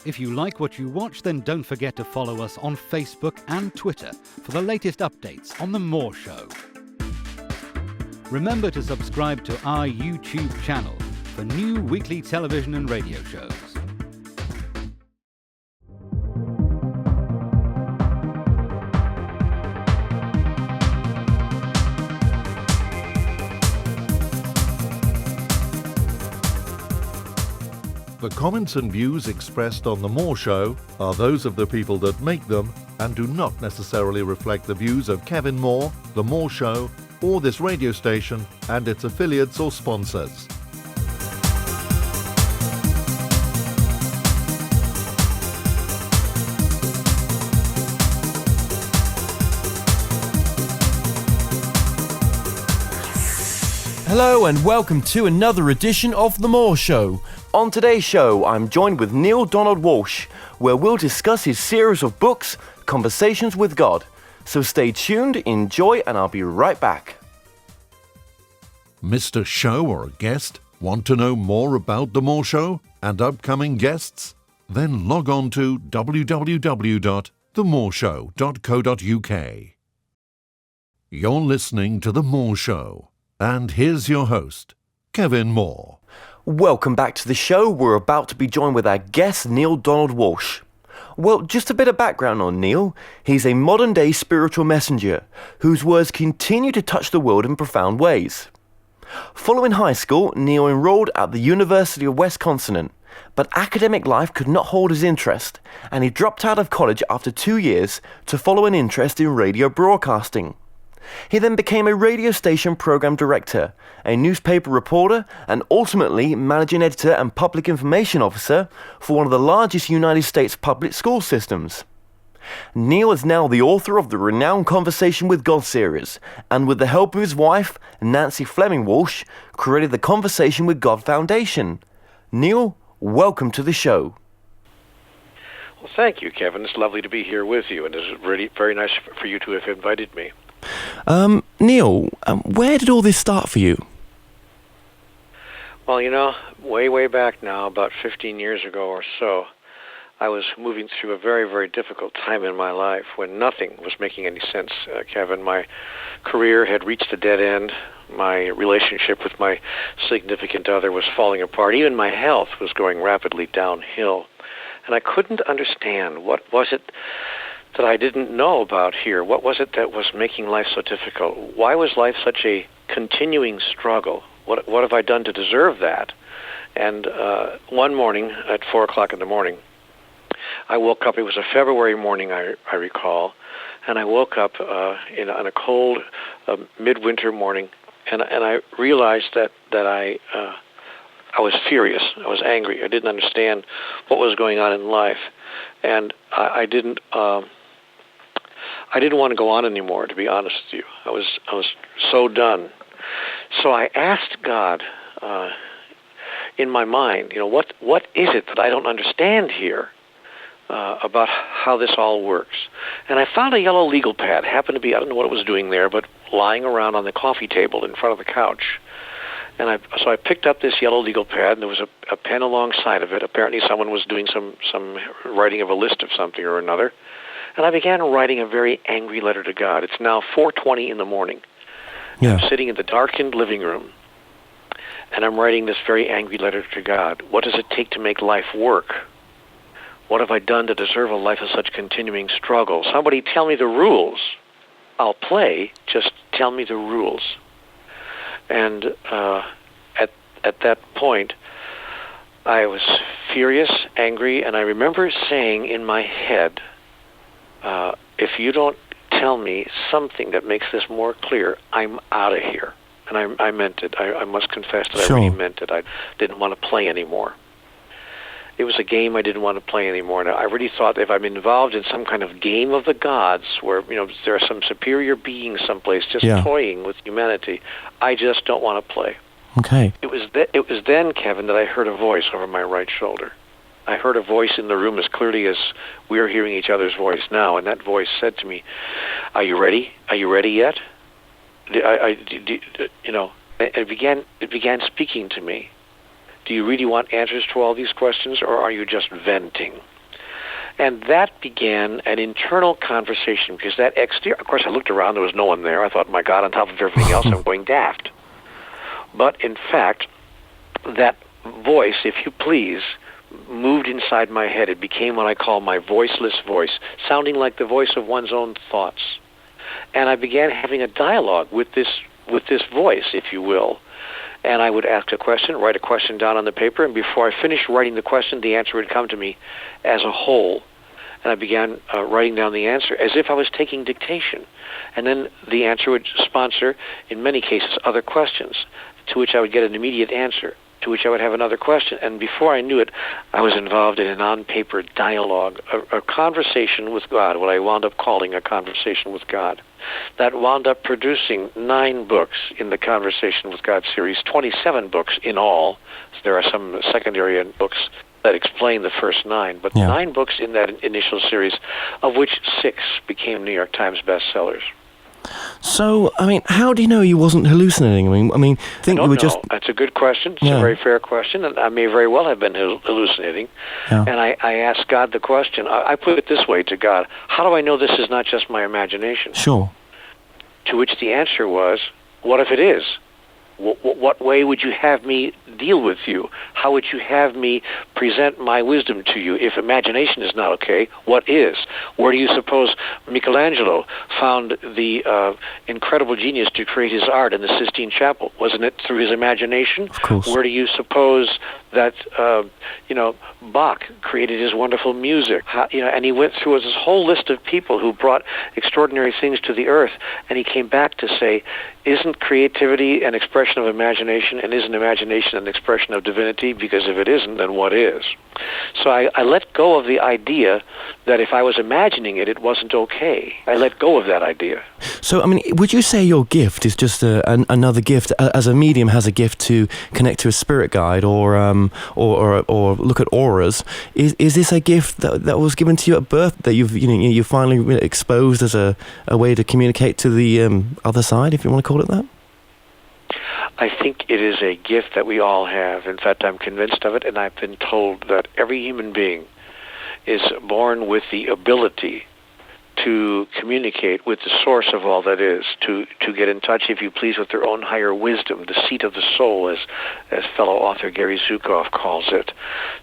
If you like what you watch, then don't forget to follow us on Facebook and Twitter for the latest updates on The More Show. Remember to subscribe to our YouTube channel for new weekly television and radio shows. The comments and views expressed on The More Show are those of the people that make them and do not necessarily reflect the views of Kevin Moore, The More Show, or this radio station and its affiliates or sponsors. Hello and welcome to another edition of The More Show. On today's show, I'm joined with Neale Donald Walsch, where we'll discuss his series of books, Conversations with God. So stay tuned, enjoy, and I'll be right back. Mr. Show or a guest? Want to know more about The More Show and upcoming guests? Then log on to www.themoreshow.co.uk. You're listening to The More Show. And here's your host, Kevin Moore. Welcome back to the show. We're about to be joined with our guest, Neale Donald Walsch. Well, just a bit of background on Neale. He's a modern-day spiritual messenger whose words continue to touch the world in profound ways. Following high school, Neale enrolled at the University of Wisconsin, but academic life could not hold his interest, and he dropped out of college after 2 years to follow an interest in radio broadcasting. He then became a radio station program director, a newspaper reporter, and ultimately managing editor and public information officer for one of the largest United States public school systems. Neale is now the author of the renowned Conversation with God series, and with the help of his wife, Nancy Fleming-Walsch, created the Conversation with God Foundation. Neale, welcome to the show. Well, thank you, Kevin. It's lovely to be here with you, and it's really very nice for you to have invited me. Neale, where did all this start for you? Well, way back now, about 15 years ago or so, I was moving through a very, very difficult time in my life when nothing was making any sense, Kevin. My career had reached a dead end. My relationship with my significant other was falling apart. Even my health was going rapidly downhill. And I couldn't understand what was it that I didn't know about here. What was it that was making life so difficult? Why was life such a continuing struggle? What have I done to deserve that? And one morning at 4 o'clock in the morning, I woke up. It was a February morning, I recall, and I woke up on a cold midwinter morning, and I realized that I was furious. I was angry. I didn't understand what was going on in life, and I didn't want to go on anymore, to be honest with you. I was so done. So I asked God in my mind, what is it that I don't understand here about how this all works? And I found a yellow legal pad. Happened to be, I don't know what it was doing there, but lying around on the coffee table in front of the couch. And so I picked up this yellow legal pad, and there was a pen alongside of it. Apparently someone was doing some writing of a list of something or another. And I began writing a very angry letter to God. It's now 4:20 in the morning. Yeah. I'm sitting in the darkened living room, and I'm writing this very angry letter to God. What does it take to make life work? What have I done to deserve a life of such continuing struggle? Somebody tell me the rules. I'll play. Just tell me the rules. And at that point, I was furious, angry, and I remember saying in my head, if you don't tell me something that makes this more clear, I'm out of here. And I meant it. I must confess that Sure. I really meant it. I didn't want to play anymore. It was a game I didn't want to play anymore. And I really thought if I'm involved in some kind of game of the gods where, there are some superior beings someplace just toying with humanity, I just don't want to play. Okay. It was then, Kevin, that I heard a voice over my right shoulder. I heard a voice in the room as clearly as we are hearing each other's voice now, and that voice said to me, "Are you ready? Are you ready yet?" It began speaking to me. Do you really want answers to all these questions, or are you just venting? And that began an internal conversation, because that exterior, of course, I looked around, there was no one there. I thought, my God, on top of everything else, I'm going daft. But in fact, that voice, if you please, moved inside my head. It became what I call my voiceless voice, sounding like the voice of one's own thoughts. And I began having a dialogue with this voice, if you will. And I would ask a question, write a question down on the paper, and before I finished writing the question, the answer would come to me as a whole. And I began writing down the answer as if I was taking dictation. And then the answer would sponsor, in many cases, other questions, to which I would get an immediate answer, to which I would have another question. And before I knew it, I was involved in an on-paper dialogue, a conversation with God, what I wound up calling a conversation with God. That wound up producing 9 books in the Conversation with God series, 27 books in all. There are some secondary books that explain the first 9, but 9 books in that initial series, of which 6 became New York Times bestsellers. So, I mean, how do you know you wasn't hallucinating? I mean, I don't know. That's a good question. It's a very fair question, and I may very well have been hallucinating. Yeah. And I asked God the question. I put it this way to God: how do I know this is not just my imagination? Sure. To which the answer was, what if it is? What way would you have me deal with you? How would you have me present my wisdom to you? If imagination is not okay, what is? Where do you suppose Michelangelo found the incredible genius to create his art in the Sistine Chapel? Wasn't it through his imagination? Of course. Where do you suppose that Bach created his wonderful music? And he went through this whole list of people who brought extraordinary things to the earth, and he came back to say, isn't creativity an expression of imagination, and isn't imagination an expression of divinity? Because if it isn't, then what is? So I let go of the idea that if I was imagining it, it wasn't okay. I let go of that idea. So, I mean, would you say your gift is just another gift, as a medium has a gift to connect to a spirit guide or look at auras? Is this a gift that was given to you at birth that you finally exposed as a way to communicate to the other side, if you want to call it that? I think it is a gift that we all have. In fact, I'm convinced of it, and I've been told that every human being is born with the ability to communicate with the source of all that is, to get in touch, if you please, with their own higher wisdom, the seat of the soul, as fellow author Gary Zukav calls it.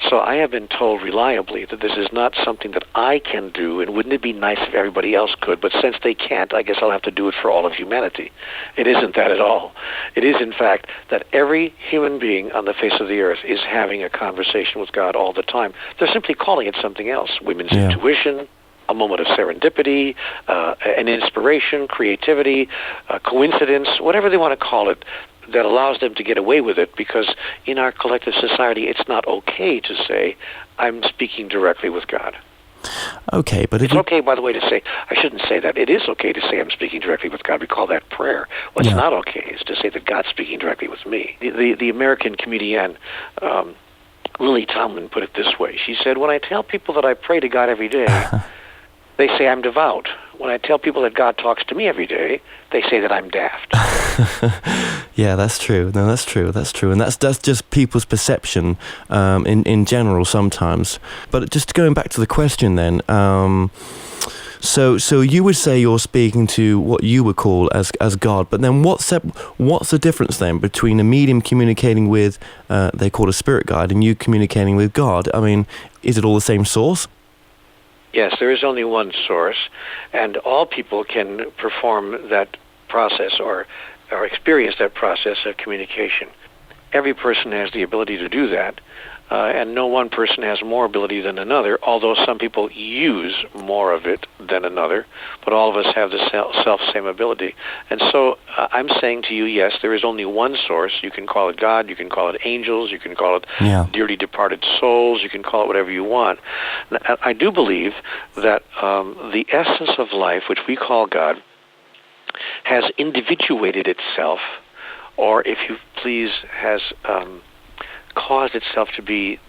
So I have been told reliably that this is not something that I can do, and wouldn't it be nice if everybody else could, but since they can't, I guess I'll have to do it for all of humanity. It isn't that at all. It is, in fact, that every human being on the face of the earth is having a conversation with God all the time. They're simply calling it something else. Women's intuition, a moment of serendipity, an inspiration, creativity, coincidence, whatever they want to call it, that allows them to get away with it, because in our collective society, it's not okay to say, I'm speaking directly with God. Okay, but it's okay, by the way, to say, I shouldn't say that. It is okay to say I'm speaking directly with God. We call that prayer. What's not okay is to say that God's speaking directly with me. The American comedian Lily Tomlin put it this way. She said, when I tell people that I pray to God every day, they say I'm devout. When I tell people that God talks to me every day, they say that I'm daft. Yeah, that's true. No, that's true. And that's just people's perception in general sometimes. But just going back to the question then, so you would say you're speaking to what you would call as God, but then what's the difference then between a medium communicating with, they call a spirit guide, and you communicating with God? I mean, is it all the same source? Yes, there is only one source, and all people can perform that process or experience that process of communication. Every person has the ability to do that, and no one person has more ability than another, although some people use more of it than another, but all of us have the self-same ability. And so I'm saying to you, yes, there is only one source. You can call it God, you can call it angels, you can call it dearly departed souls, you can call it whatever you want. I do believe that the essence of life, which we call God, has individuated itself, or if you please, has caused itself to be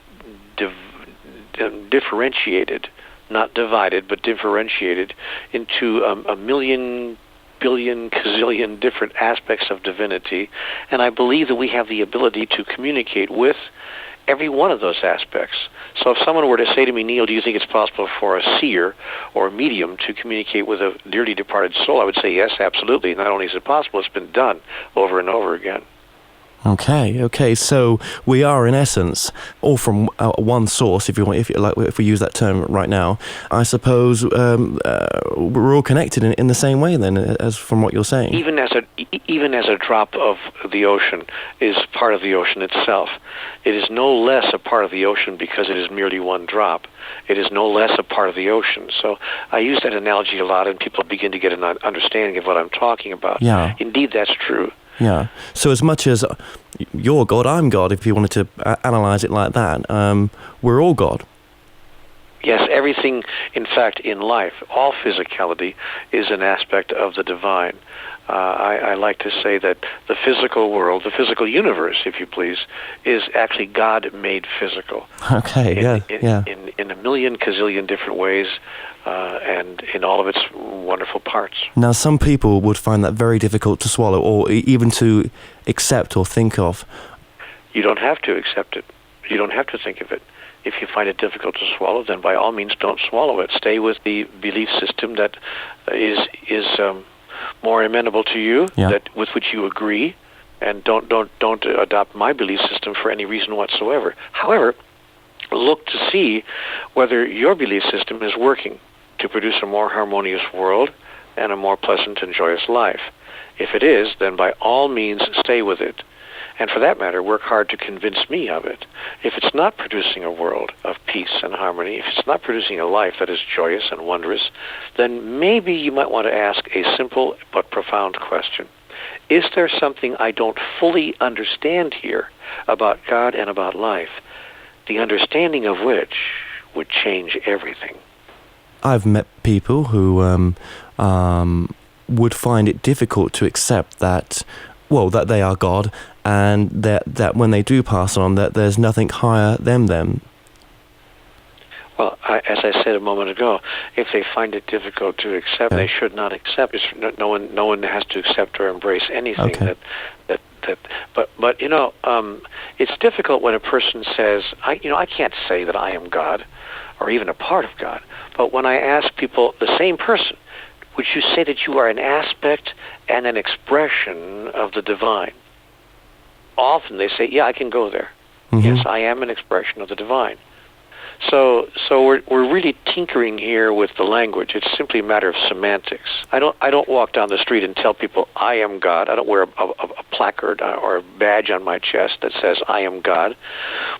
differentiated, not divided, but differentiated into a million, billion, gazillion different aspects of divinity. And I believe that we have the ability to communicate with every one of those aspects. So if someone were to say to me, Neal, do you think it's possible for a seer or a medium to communicate with a dearly departed soul? I would say yes, absolutely. Not only is it possible, it's been done over and over again. Okay. So we are, in essence, all from one source. If we use that term right now, I suppose we're all connected in the same way. Then, as from what you're saying, even as a drop of the ocean is part of the ocean itself, it is no less a part of the ocean because it is merely one drop. It is no less a part of the ocean. So I use that analogy a lot, and people begin to get an understanding of what I'm talking about. Yeah. Indeed, that's true. Yeah. So as much as you're God, I'm God, if you wanted to analyze it like that, we're all God. Yes, everything, in fact, in life, all physicality is an aspect of the divine. I like to say that the physical world, the physical universe, if you please, is actually God made physical. Okay, In a million gazillion different ways, and in all of its wonderful parts. Now, some people would find that very difficult to swallow, or even to accept or think of. You don't have to accept it. You don't have to think of it. If you find it difficult to swallow, then by all means don't swallow it. Stay with the belief system that is more amenable to you, with which you agree, and don't adopt my belief system for any reason whatsoever. However, look to see whether your belief system is working to produce a more harmonious world and a more pleasant and joyous life. If it is, then by all means stay with it. And for that matter, work hard to convince me of it. If it's not producing a world of peace and harmony, if it's not producing a life that is joyous and wondrous, then maybe you might want to ask a simple but profound question. Is there something I don't fully understand here about God and about life, the understanding of which would change everything? I've met people who would find it difficult to accept that they are God, and that when they do pass on, that there's nothing higher than them. Well, as I said a moment ago, if they find it difficult to accept, they should not accept. No one has to accept or embrace anything. Okay. But it's difficult when a person says, I can't say that I am God, or even a part of God. But when I ask people, the same person, would you say that you are an aspect and an expression of the divine? Often they say, yeah, I can go there. Mm-hmm. Yes, I am an expression of the divine. So we're really tinkering here with the language. It's simply a matter of semantics. I don't walk down the street and tell people I am God. I don't wear a placard or a badge on my chest that says I am God.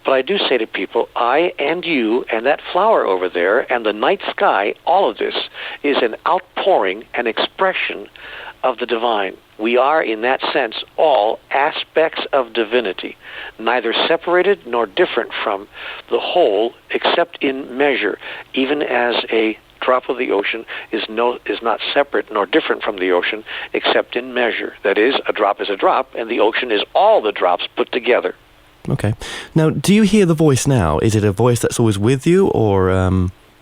But I do say to people, I and you and that flower over there and the night sky, all of this is an outpouring, an expression of the divine. We are, in that sense, all aspects of divinity, neither separated nor different from the whole, except in measure, even as a drop of the ocean is not separate nor different from the ocean, except in measure. That is, a drop is a drop, and the ocean is all the drops put together. Okay. Now, do you hear the voice now? Is it a voice that's always with you, or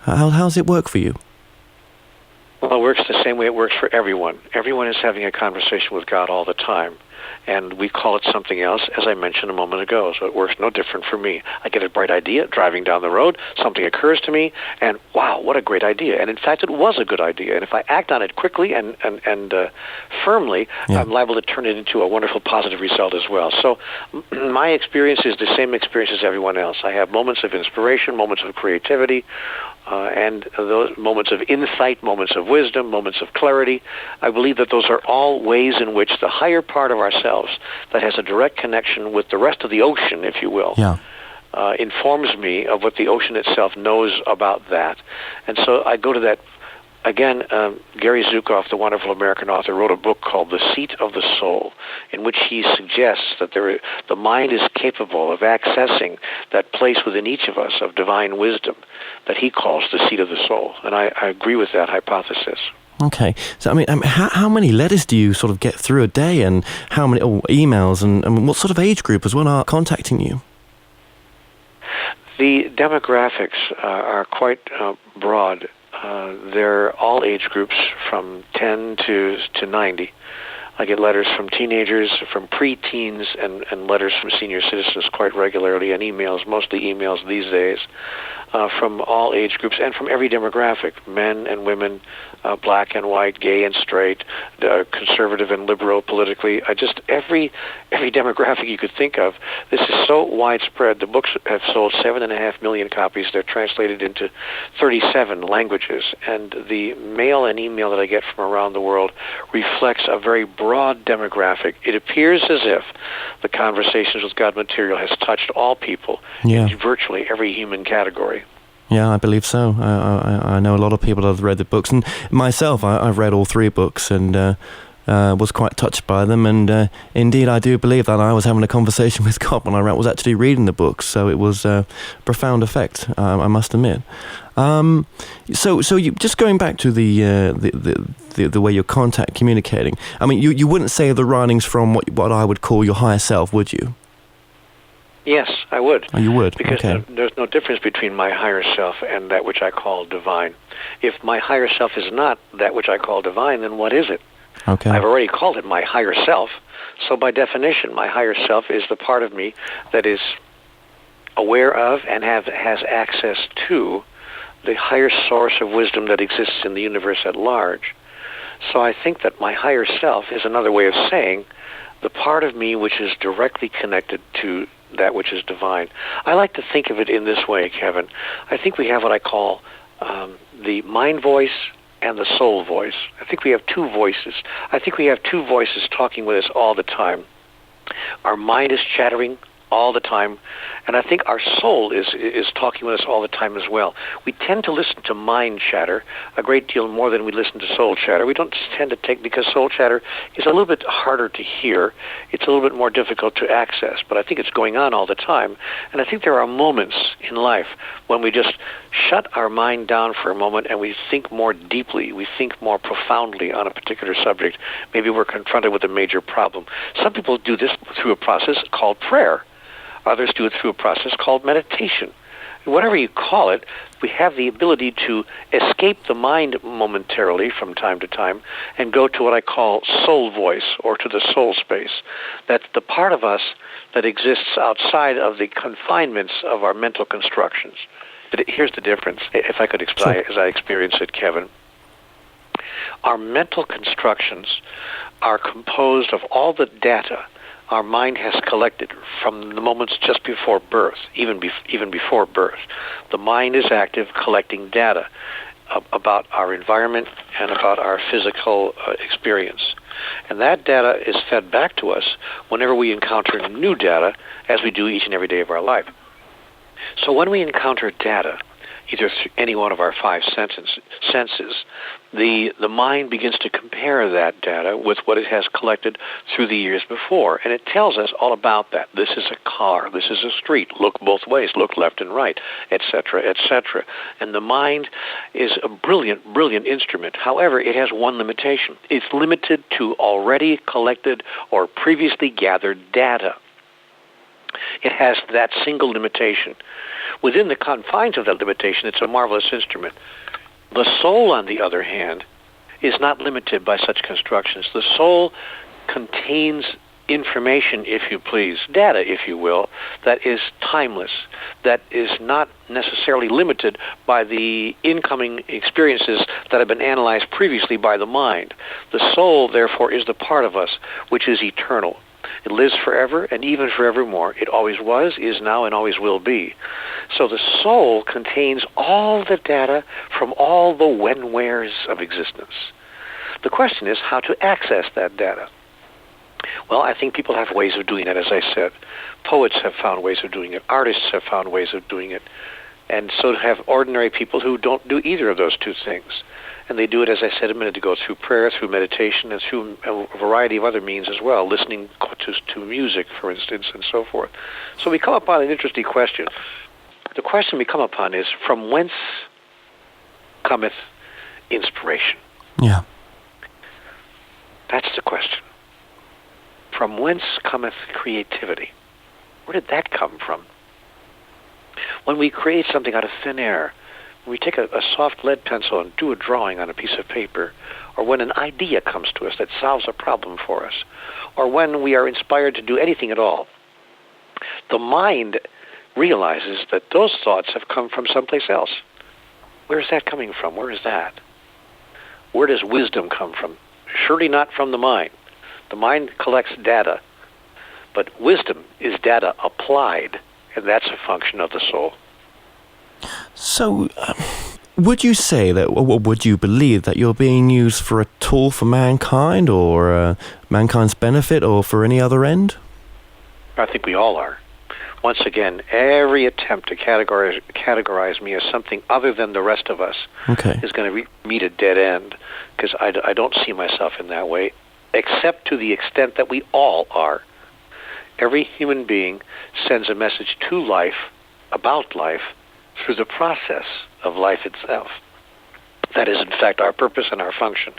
how does it work for you? Well, it works the same way it works for everyone. Everyone is having a conversation with God all the time, and we call it something else, as I mentioned a moment ago, so it works no different for me. I get a bright idea driving down the road, something occurs to me, and wow, what a great idea. And in fact, it was a good idea, and if I act on it quickly and firmly, I'm liable to turn it into a wonderful positive result as well. So my experience is the same experience as everyone else. I have moments of inspiration, moments of creativity, and those moments of insight, moments of wisdom, moments of clarity. I believe that those are all ways in which the higher part of ourselves that has a direct connection with the rest of the ocean, if you will, informs me of what the ocean itself knows about that. And so I go to that. Again, Gary Zukav, the wonderful American author, wrote a book called The Seat of the Soul, in which he suggests that the mind is capable of accessing that place within each of us of divine wisdom that he calls the seat of the soul. And I agree with that hypothesis. Okay. So, I mean, how many letters do you sort of get through a day, and how many emails, and what sort of age group as well are contacting you? The demographics are quite broad. They're all age groups from 10 to 90. I get letters from teenagers, from preteens, and letters from senior citizens quite regularly, and emails, mostly emails these days, from all age groups and from every demographic, men and women, black and white, gay and straight, conservative and liberal politically. Just every demographic you could think of. This is so widespread. The books have sold 7.5 million copies. They're translated into 37 languages, and the mail and email that I get from around the world reflects a very broad demographic. It appears as if the Conversations with God material has touched all people in virtually every human category. Yeah, I believe so. I know a lot of people that have read the books, and myself, I've read all 3 books and was quite touched by them. And indeed, I do believe that I was having a conversation with God when I was actually reading the books. So it was a profound effect, I must admit. So you, just going back to the way you're communicating. I mean, you wouldn't say the writings from what I would call your higher self, would you? Yes, I would. Oh, you would? Because okay. There's no difference between my higher self and that which I call divine. If my higher self is not that which I call divine, then what is it? Okay. I've already called it my higher self. So by definition, my higher self is the part of me that is aware of and has access to the higher source of wisdom that exists in the universe at large. So I think that my higher self is another way of saying the part of me which is directly connected to that which is divine. I like to think of it in this way, Kevin. I think we have what I call the mind voice and the soul voice. I think we have 2 voices. I think we have 2 voices talking with us all the time. Our mind is chattering all the time, and I think our soul is talking with us all the time as well. We tend to listen to mind chatter a great deal more than we listen to soul chatter. We don't tend to take, because soul chatter is a little bit harder to hear. It's a little bit more difficult to access, but I think it's going on all the time. And I think there are moments in life when we just shut our mind down for a moment and we think more deeply, we think more profoundly on a particular subject. Maybe we're confronted with a major problem. Some people do this through a process called prayer. Others do it through a process called meditation. Whatever you call it, we have the ability to escape the mind momentarily from time to time and go to what I call soul voice, or to the soul space. That's the part of us that exists outside of the confinements of our mental constructions. But here's the difference, if I could explain as I experience it, Kevin. Our mental constructions are composed of all the data our mind has collected from the moments just before birth, even before birth. The mind is active collecting data about our environment and about our physical experience. And that data is fed back to us whenever we encounter new data, as we do each and every day of our life. So when we encounter data, either through any one of our 5 senses, the mind begins to compare that data with what it has collected through the years before, and it tells us all about that. This is a car, this is a street, look both ways, look left and right, etc., etc. And the mind is a brilliant, brilliant instrument. However, it has one limitation. It's limited to already collected or previously gathered data. It has that single limitation. Within the confines of that limitation, it's a marvelous instrument. The soul, on the other hand, is not limited by such constructions. The soul contains information, if you please, data, if you will, that is timeless, that is not necessarily limited by the incoming experiences that have been analyzed previously by the mind. The soul, therefore, is the part of us which is eternal. It lives forever and even forevermore. It always was, is now, and always will be. So the soul contains all the data from all the when-wheres of existence. The question is how to access that data. Well, I think people have ways of doing that, as I said. Poets have found ways of doing it. Artists have found ways of doing it. And so have ordinary people who don't do either of those 2 things. And they do it, as I said a minute ago, through prayer, through meditation, and through a variety of other means as well, listening to music, for instance, and so forth. So we come upon an interesting question. The question we come upon is, from whence cometh inspiration? Yeah. That's the question. From whence cometh creativity? Where did that come from? When we create something out of thin air, when we take a soft lead pencil and do a drawing on a piece of paper, or when an idea comes to us that solves a problem for us, or when we are inspired to do anything at all, the mind realizes that those thoughts have come from someplace else. Where is that coming from? Where is that? Where does wisdom come from? Surely not from the mind. The mind collects data, but wisdom is data applied, and that's a function of the soul. So, would you say that, or would you believe that you're being used for a tool for mankind, or mankind's benefit, or for any other end? I think we all are. Once again, every attempt to categorize me as something other than the rest of us is going to meet a dead end, because I don't see myself in that way, except to the extent that we all are. Every human being sends a message to life, about life, through the process of life itself. That is, in fact, our purpose and our function.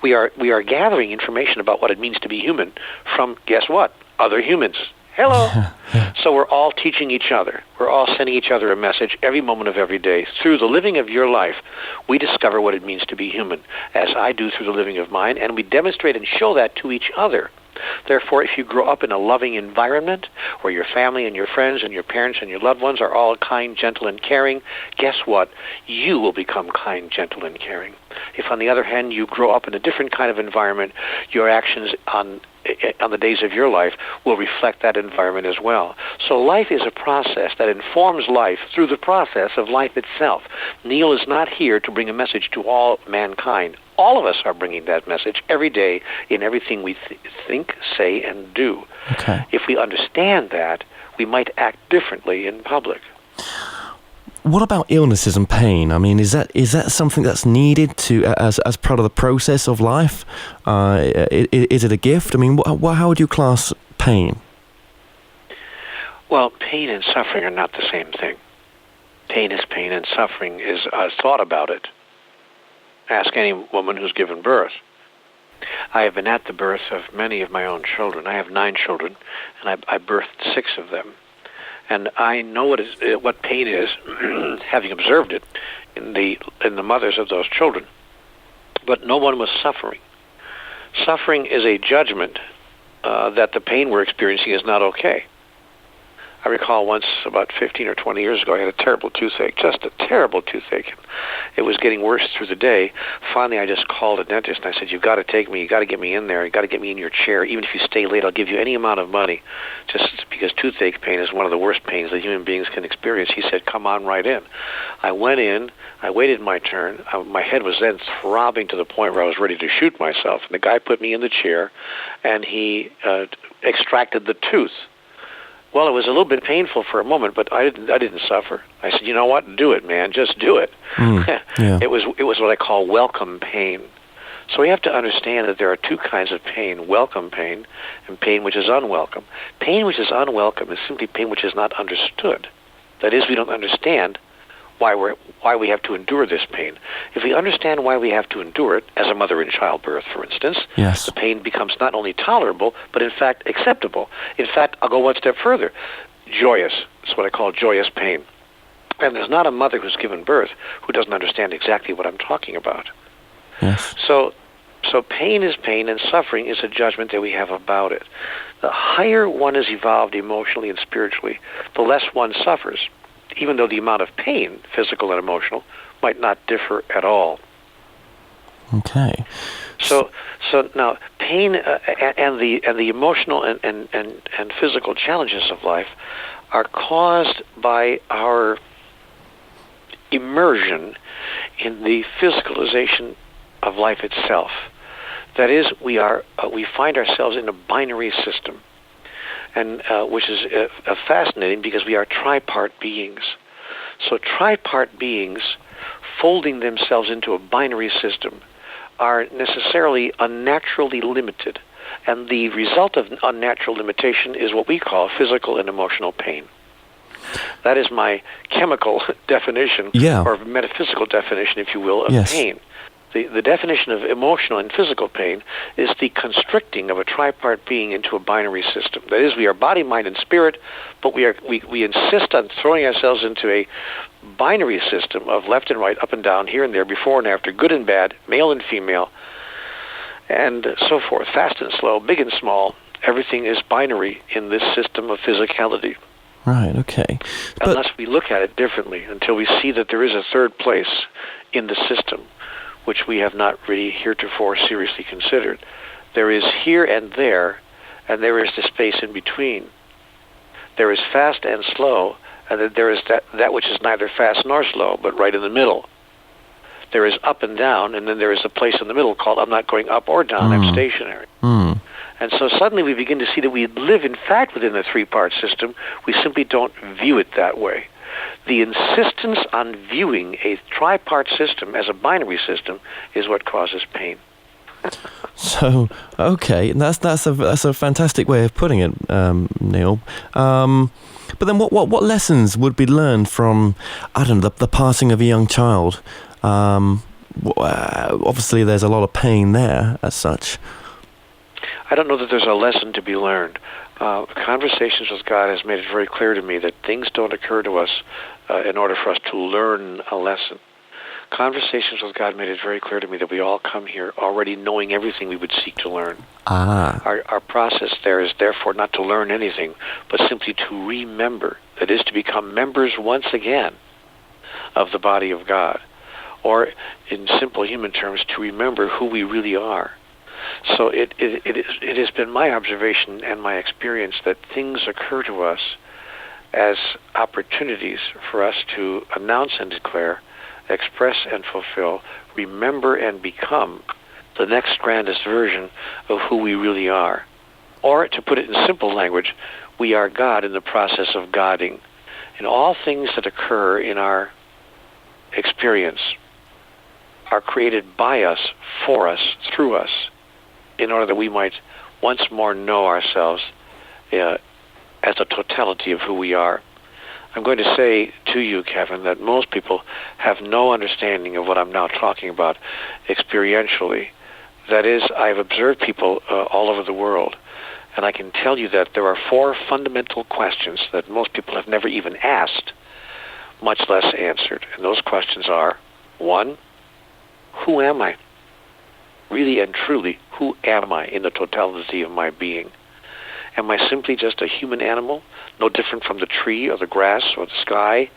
We are gathering information about what it means to be human from, guess what? Other humans. Hello. So we're all teaching each other. We're all sending each other a message every moment of every day. Through the living of your life, we discover what it means to be human, as I do through the living of mine, and we demonstrate and show that to each other. Therefore, if you grow up in a loving environment where your family and your friends and your parents and your loved ones are all kind, gentle, and caring, guess what? You will become kind, gentle, and caring. If, on the other hand, you grow up in a different kind of environment, your actions on the days of your life will reflect that environment as well. So life is a process that informs life through the process of life itself. Neal is not here to bring a message to all mankind. All of us are bringing that message every day in everything we think, say, and do. Okay. If we understand that, we might act differently in public. What about illnesses and pain? I mean, is that something that's needed to as part of the process of life? Is it a gift? I mean, how would you class pain? Well, pain and suffering are not the same thing. Pain is pain, and suffering is a thought about it. Ask any woman who's given birth. I have been at the birth of many of my own children. I have 9 children, and I birthed 6 of them. And I know what pain is, having observed it in the mothers of those children. But no one was suffering. Suffering is a judgment that the pain we're experiencing is not okay. I recall once, about 15 or 20 years ago, I had a terrible toothache, just a terrible toothache. It was getting worse through the day. Finally, I just called a dentist, and I said, you've got to take me, you've got to get me in there, you've got to get me in your chair. Even if you stay late, I'll give you any amount of money, just because toothache pain is one of the worst pains that human beings can experience. He said, come on right in. I went in, I waited my turn. My head was then throbbing to the point where I was ready to shoot myself. And the guy put me in the chair, and he extracted the tooth. Well, it was a little bit painful for a moment, but I didn't suffer. I said, you know what? Do it, man. Just do it. Yeah. It was what I call welcome pain. So we have to understand that there are 2 kinds of pain: welcome pain and pain which is unwelcome. Pain which is unwelcome is simply pain which is not understood. That is, we don't understand why we have to endure this pain. If we understand why we have to endure it, as a mother in childbirth, for instance, yes, the pain becomes not only tolerable, but in fact acceptable. In fact, I'll go one step further. Joyous. It's what I call joyous pain. And there's not a mother who's given birth who doesn't understand exactly what I'm talking about. Yes. So pain is pain, and suffering is a judgment that we have about it. The higher one is evolved emotionally and spiritually, the less one suffers, even though the amount of pain, physical and emotional, might not differ at all. Okay. So now pain and the emotional and physical challenges of life are caused by our immersion in the physicalization of life itself. That is, we find ourselves in a binary system, and which is fascinating because we are tripart beings. So tripart beings folding themselves into a binary system are necessarily unnaturally limited, and the result of unnatural limitation is what we call physical and emotional pain. That is my chemical definition, or metaphysical definition, if you will, of pain. The definition of emotional and physical pain is the constricting of a tripart being into a binary system. That is, we are body, mind, and spirit, but we insist on throwing ourselves into a binary system of left and right, up and down, here and there, before and after, good and bad, male and female, and so forth, fast and slow, big and small. Everything is binary in this system of physicality. Right, okay. Unless we look at it differently, until we see that there is a third place in the system, which we have not really heretofore seriously considered. There is here and there is the space in between. There is fast and slow, and then there is that which is neither fast nor slow, but right in the middle. There is up and down, and then there is a place in the middle called I'm not going up or down, I'm stationary. And so suddenly we begin to see that we live, in fact, within the three-part system. We simply don't view it that way. The insistence on viewing a tripart system as a binary system is what causes pain. So, okay, that's a fantastic way of putting it, Neal. But then what lessons would be learned from, I don't know, the passing of a young child? Obviously, there's a lot of pain there, as such. I don't know that there's a lesson to be learned. Conversations with God has made it very clear to me that things don't occur to us in order for us to learn a lesson. Conversations with God made it very clear to me that we all come here already knowing everything we would seek to learn. Our process there is therefore not to learn anything, but simply to remember. That is, to become members once again of the body of God. Or, in simple human terms, to remember who we really are. So it has been my observation and my experience that things occur to us as opportunities for us to announce and declare, express and fulfill, remember and become the next grandest version of who we really are. Or, to put it in simple language, we are God in the process of Godding. And all things that occur in our experience are created by us, for us, through us, in order that we might once more know ourselves as a totality of who we are. I'm going to say to you, Kevin, that most people have no understanding of what I'm now talking about experientially. That is, I've observed people all over the world, and I can tell you that there are four fundamental questions that most people have never even asked, much less answered. And those questions are, 1, who am I? Really and truly, who am I in the totality of my being? Am I simply just a human animal, no different from the tree or the grass or the sky,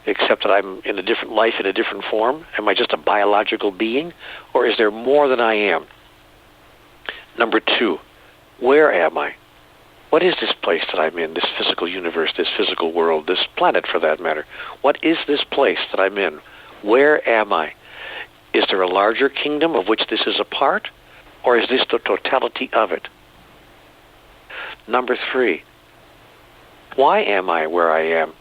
except that I'm in a different life in a different form? Am I just a biological being, or is there more than I am? Number 2, where am I? What is this place that I'm in, this physical universe, this physical world, this planet for that matter? What is this place that I'm in? Where am I? Is there a larger kingdom of which this is a part, or is this the totality of it? Number 3, why am I where I am?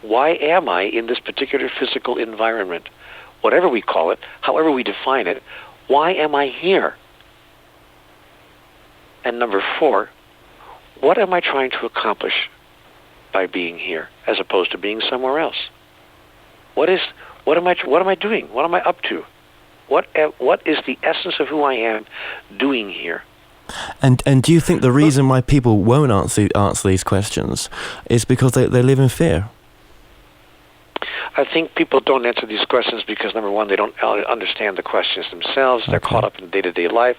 Why am I in this particular physical environment? Whatever we call it, however we define it, why am I here? And number 4, what am I trying to accomplish by being here as opposed to being somewhere else? What am I doing? What am I up to? What is the essence of who I am doing here? And do you think the reason why people won't answer these questions is because they live in fear? I think people don't answer these questions because, number 1, they don't understand the questions themselves. They're caught up in day-to-day life.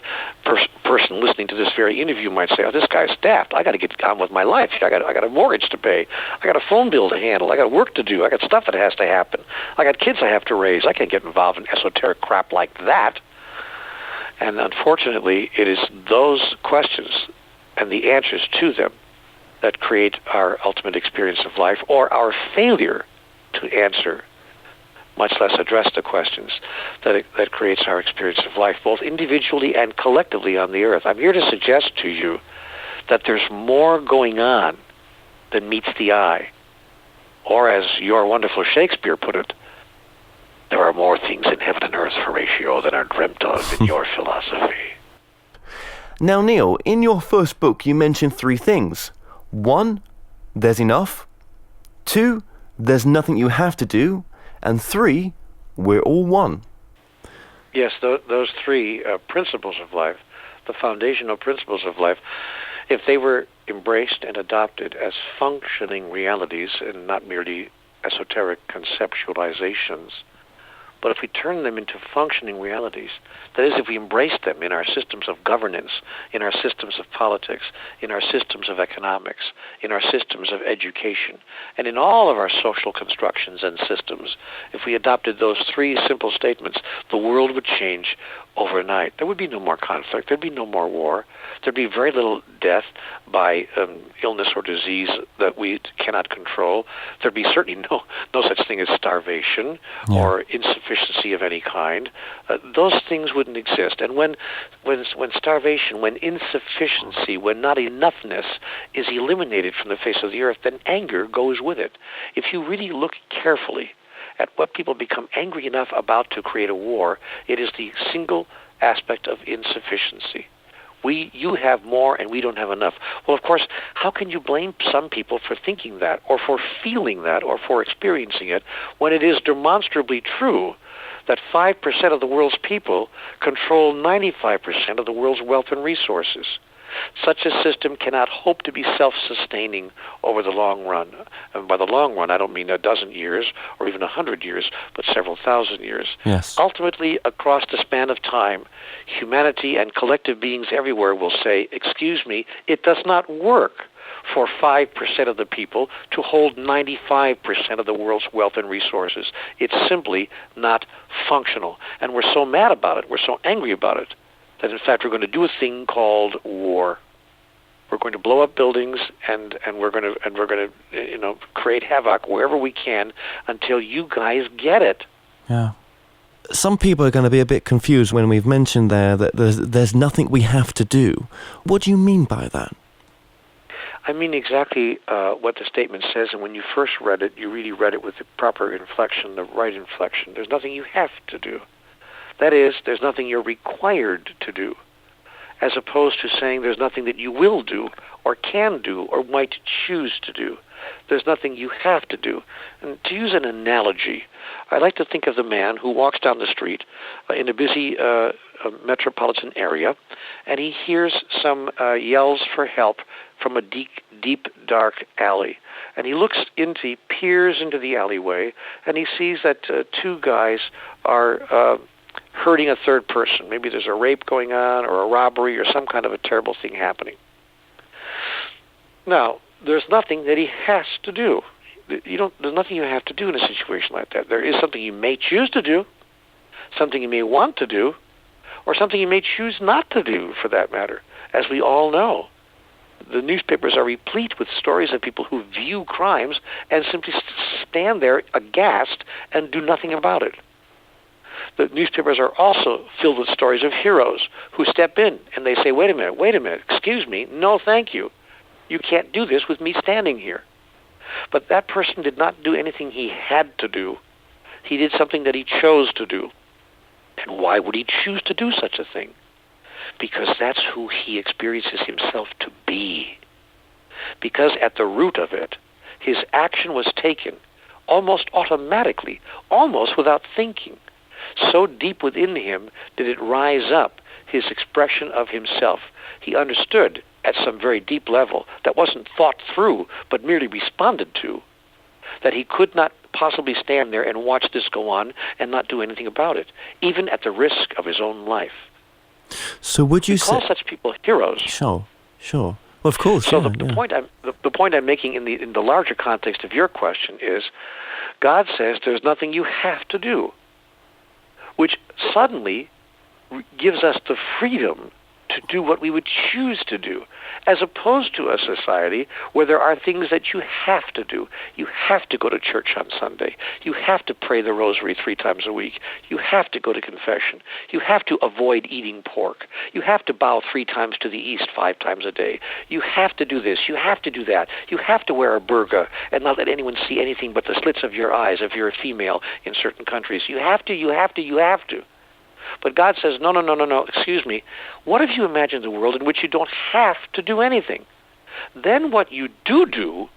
Person listening to this very interview might say, "Oh, this guy's daft. I got to get on with my life. I got a mortgage to pay. I got a phone bill to handle. I got work to do. I got stuff that has to happen. I got kids I have to raise. I can't get involved in esoteric crap like that." And unfortunately, it is those questions and the answers to them that create our ultimate experience of life, or our failure to answer, much less address the questions, that creates our experience of life, both individually and collectively on the earth. I'm here to suggest to you that there's more going on than meets the eye. Or as your wonderful Shakespeare put it, there are more things in heaven and earth, Horatio, than are dreamt of in your philosophy. Now, Neal, in your first book, you mentioned 3 things. 1, there's enough. 2, there's nothing you have to do. And 3, we're all one. Yes, those 3 principles of life, the foundational principles of life, if they were embraced and adopted as functioning realities and not merely esoteric conceptualizations, But if we turn them into functioning realities, that is, if we embrace them in our systems of governance, in our systems of politics, in our systems of economics, in our systems of education, and in all of our social constructions and systems, if we adopted those three simple statements, the world would change overnight. There would be no more conflict. There'd be no more war. There'd be very little death by illness or disease that we cannot control. There'd be certainly no such thing as starvation or insufficiency of any kind. Those things wouldn't exist. And when starvation, when insufficiency, when not enoughness is eliminated from the face of the earth, then anger goes with it. If you really look carefully at what people become angry enough about to create a war, it is the single aspect of insufficiency. You have more and we don't have enough. Well, of course, how can you blame some people for thinking that or for feeling that or for experiencing it when it is demonstrably true that 5% of the world's people control 95% of the world's wealth and resources? Such a system cannot hope to be self-sustaining over the long run. And by the long run, I don't mean a dozen years or even 100 years, but several thousand years. Yes. Ultimately, across the span of time, humanity and collective beings everywhere will say, excuse me, it does not work for 5% of the people to hold 95% of the world's wealth and resources. It's simply not functional. And we're so mad about it, we're so angry about it, that in fact we're going to do a thing called war. We're going to blow up buildings and we're going to create havoc wherever we can until you guys get it. Yeah. Some people are going to be a bit confused when we've mentioned there that there's nothing we have to do. What do you mean by that? I mean exactly what the statement says, and when you first read it, you really read it with the proper inflection, the right inflection. There's nothing you have to do. That is, there's nothing you're required to do, as opposed to saying there's nothing that you will do or can do or might choose to do. There's nothing you have to do. And to use an analogy, I like to think of the man who walks down the street in a busy metropolitan area, and he hears some yells for help from a deep, dark alley. And he peers into the alleyway, and he sees that two guys are hurting a third person. Maybe there's a rape going on or a robbery or some kind of a terrible thing happening. Now, there's nothing that he has to do. There's nothing you have to do in a situation like that. There is something you may choose to do, something you may want to do, or something you may choose not to do, for that matter. As we all know, the newspapers are replete with stories of people who view crimes and simply stand there aghast and do nothing about it. The newspapers are also filled with stories of heroes who step in and they say, wait a minute, excuse me, no thank you. You can't do this with me standing here. But that person did not do anything he had to do. He did something that he chose to do. And why would he choose to do such a thing? Because that's who he experiences himself to be. Because at the root of it, his action was taken almost automatically, almost without thinking. So deep within him did it rise up, his expression of himself. He understood at some very deep level that wasn't thought through, but merely responded to, that he could not possibly stand there and watch this go on and not do anything about it, even at the risk of his own life. So would you say... call such people heroes. Sure. Well, of course. So the point I'm making in the larger context of your question is, God says there's nothing you have to do, which suddenly gives us the freedom to do what we would choose to do, as opposed to a society where there are things that you have to do. You have to go to church on Sunday. You have to pray the rosary 3 times a week. You have to go to confession. You have to avoid eating pork. You have to bow 3 times to the east 5 times a day. You have to do this. You have to do that. You have to wear a burqa and not let anyone see anything but the slits of your eyes if you're a female in certain countries. You have to. But God says, no, excuse me. What if you imagine a world in which you don't have to do anything? Then what you do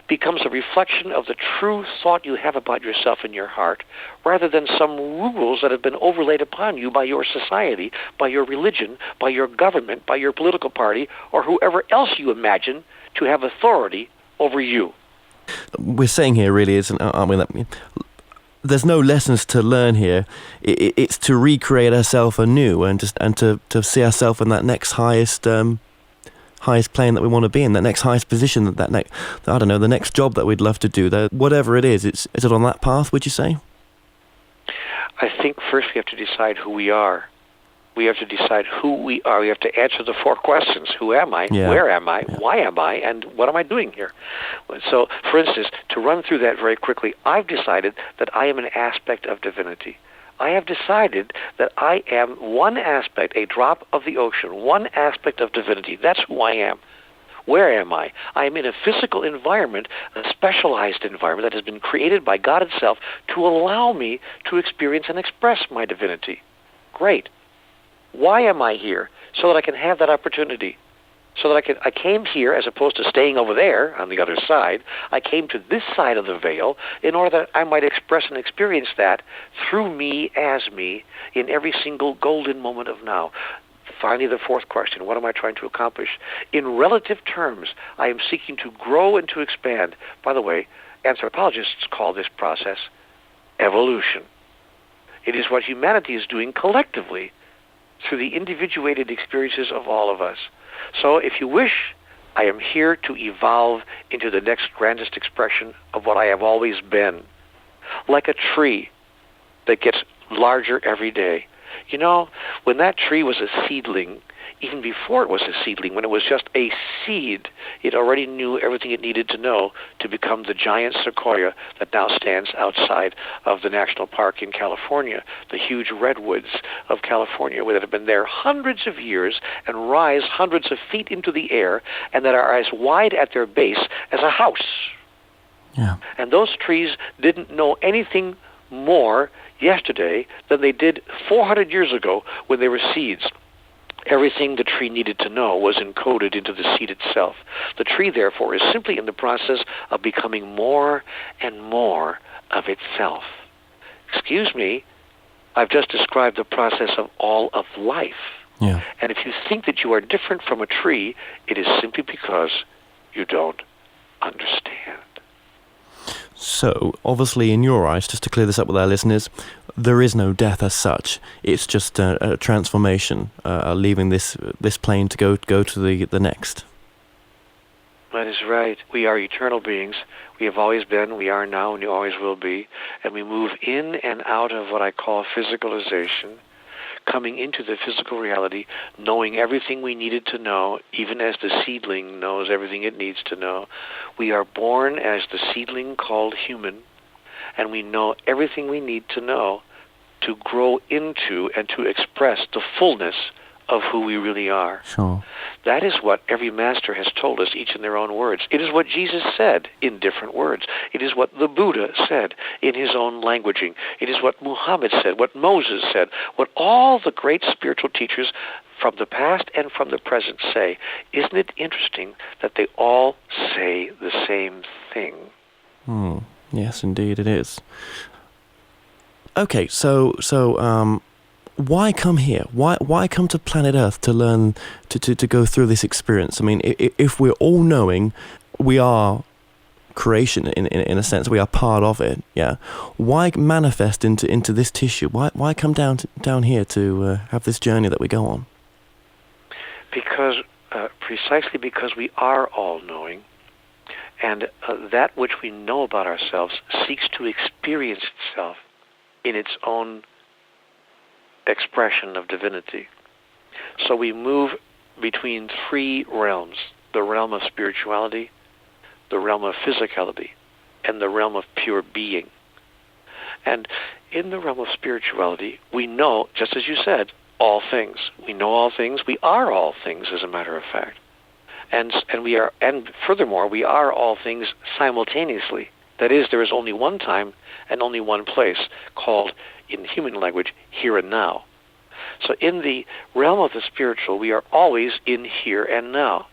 becomes a reflection of the true thought you have about yourself in your heart, rather than some rules that have been overlaid upon you by your society, by your religion, by your government, by your political party, or whoever else you imagine to have authority over you. We're saying here really isn't, aren't we, that there's no lessons to learn here. It's to recreate ourselves anew and to see ourselves in that next highest plane that we want to be in, that next highest position, I don't know, the next job that we'd love to do. Whatever it is it on that path, would you say? I think first we have to decide who we are. We have to decide who we are. We have to answer the 4 questions. Who am I? Yeah. Where am I? Yeah. Why am I? And what am I doing here? So, for instance, to run through that very quickly, I've decided that I am an aspect of divinity. I have decided that I am one aspect, a drop of the ocean, one aspect of divinity. That's who I am. Where am I? I am in a physical environment, a specialized environment that has been created by God itself to allow me to experience and express my divinity. Great. Why am I here? So that I can have that opportunity. So that I came here as opposed to staying over there on the other side. I came to this side of the veil in order that I might express and experience that through me as me in every single golden moment of now. Finally, the 4th question, what am I trying to accomplish? In relative terms, I am seeking to grow and to expand. By the way, anthropologists call this process evolution. It is what humanity is doing collectively through the individuated experiences of all of us. So if you wish, I am here to evolve into the next grandest expression of what I have always been. Like a tree that gets larger every day. You know, when that tree was a seedling, even before it was a seedling, when it was just a seed, it already knew everything it needed to know to become the giant sequoia that now stands outside of the national park in California, the huge redwoods of California, that have been there hundreds of years and rise hundreds of feet into the air and that are as wide at their base as a house. Yeah. And those trees didn't know anything more yesterday than they did 400 years ago when they were seeds. Everything the tree needed to know was encoded into the seed itself. The tree, therefore, is simply in the process of becoming more and more of itself. Excuse me, I've just described the process of all of life. Yeah. And if you think that you are different from a tree, it is simply because you don't understand. So, obviously, in your eyes, just to clear this up with our listeners, there is no death as such. It's just a transformation, leaving this plane to go to the next. That is right. We are eternal beings. We have always been, we are now, and we always will be. And we move in and out of what I call physicalization, coming into the physical reality, knowing everything we needed to know, even as the seedling knows everything it needs to know. We are born as the seedling called human, and we know everything we need to know to grow into and to express the fullness of who we really are. Sure. That is what every master has told us, each in their own words. It is what Jesus said in different words. It is what the Buddha said in his own languaging. It is what Muhammad said, what Moses said, what all the great spiritual teachers from the past and from the present say. Isn't it interesting that they all say the same thing? Yes, indeed it is. Okay, so why come here? Why come to planet Earth to learn to go through this experience? I mean, if we're all knowing, we are creation in a sense. We are part of it. Yeah. Why manifest into this tissue? Why come down here to have this journey that we go on? Because precisely because we are all knowing, and that which we know about ourselves seeks to experience itself in its own expression of divinity. So we move between 3 realms: the realm of spirituality, the realm of physicality, and the realm of pure being. And in the realm of spirituality, we know, just as you said, all things. We know all things. We are all things, as a matter of fact. And furthermore, we are all things simultaneously. That is, there is only one time and only one place, called, in human language, here and now. So in the realm of the spiritual, we are always in here and now,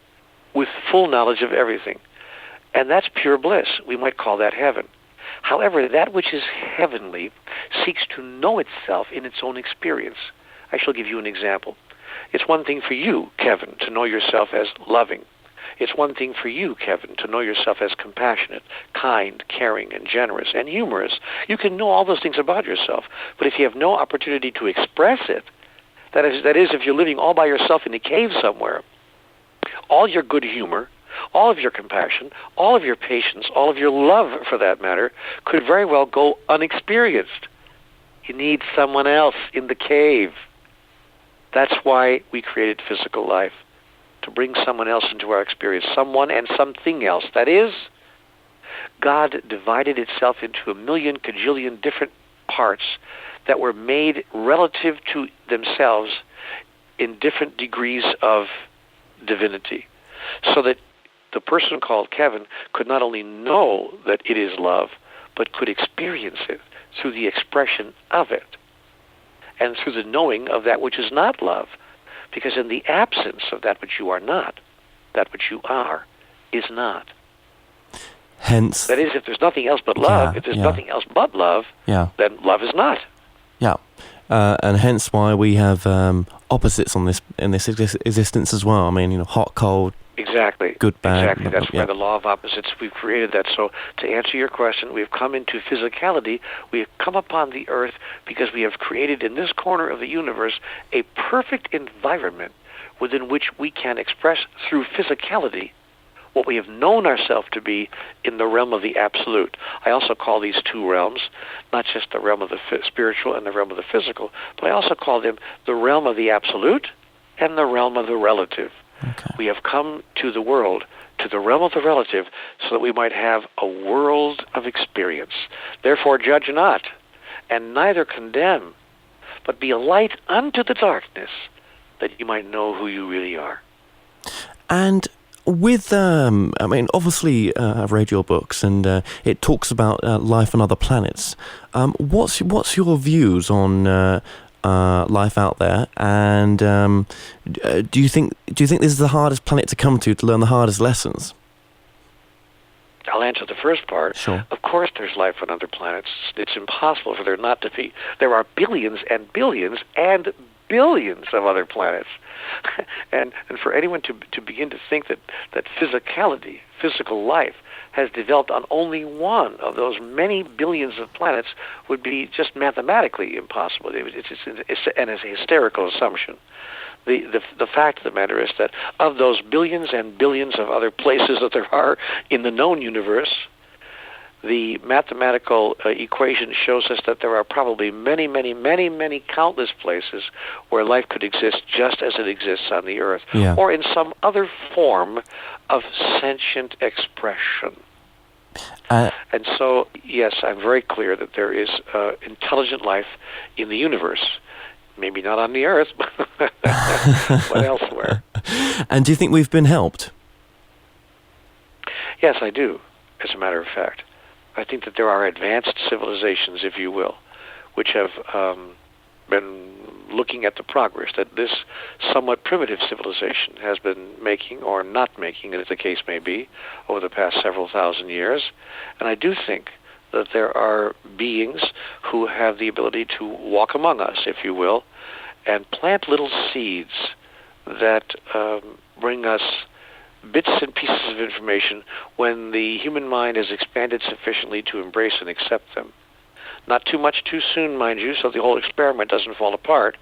with full knowledge of everything. And that's pure bliss. We might call that heaven. However, that which is heavenly seeks to know itself in its own experience. I shall give you an example. It's one thing for you, Kevin, to know yourself as loving. It's one thing for you, Kevin, to know yourself as compassionate, kind, caring, and generous, and humorous. You can know all those things about yourself, but if you have no opportunity to express it, that is, if you're living all by yourself in a cave somewhere, all your good humor, all of your compassion, all of your patience, all of your love, for that matter, could very well go unexperienced. You need someone else in the cave. That's why we created physical life, to bring someone else into our experience, someone and something else. That is, God divided itself into a million cajillion different parts that were made relative to themselves in different degrees of divinity, so that the person called Kevin could not only know that it is love, but could experience it through the expression of it and through the knowing of that which is not love. Because in the absence of that which you are not, that which you are is not. Hence... That is, if there's nothing else but love, if there's nothing else but love, then love is not. Yeah. And hence why we have opposites in this existence as well. I mean, hot, cold. Exactly. Good, bad. Exactly. That's why the law of opposites, we've created that. So to answer your question, we've come into physicality. We have come upon the earth because we have created in this corner of the universe a perfect environment within which we can express through physicality what we have known ourselves to be in the realm of the absolute. I also call these two realms, not just the realm of the spiritual and the realm of the physical, but I also call them the realm of the absolute and the realm of the relative. Okay. We have come to the world, to the realm of the relative, so that we might have a world of experience. Therefore judge not, and neither condemn, but be a light unto the darkness, that you might know who you really are. And with, obviously I've read your books, and it talks about life on other planets. What's your views on life out there, and do you think this is the hardest planet to come to learn the hardest lessons? I'll answer the first part. Sure. Of course there's life on other planets. It's impossible for there not to be. There are billions and billions and billions of other planets. and for anyone to begin to think that physicality, physical life, has developed on only one of those many billions of planets would be just mathematically impossible. It's an hysterical assumption. The fact of the matter is that of those billions and billions of other places that there are in the known universe, the mathematical equation shows us that there are probably many, many, many, many countless places where life could exist just as it exists on the Earth, or in some other form of sentient expression. And so, yes, I'm very clear that there is intelligent life in the universe. Maybe not on the Earth, but elsewhere. And do you think we've been helped? Yes, I do, as a matter of fact. I think that there are advanced civilizations, if you will, which have been looking at the progress that this somewhat primitive civilization has been making or not making, as the case may be, over the past several thousand years. And I do think that there are beings who have the ability to walk among us, if you will, and plant little seeds that bring us bits and pieces of information when the human mind has expanded sufficiently to embrace and accept them. Not too much too soon, mind you, so the whole experiment doesn't fall apart,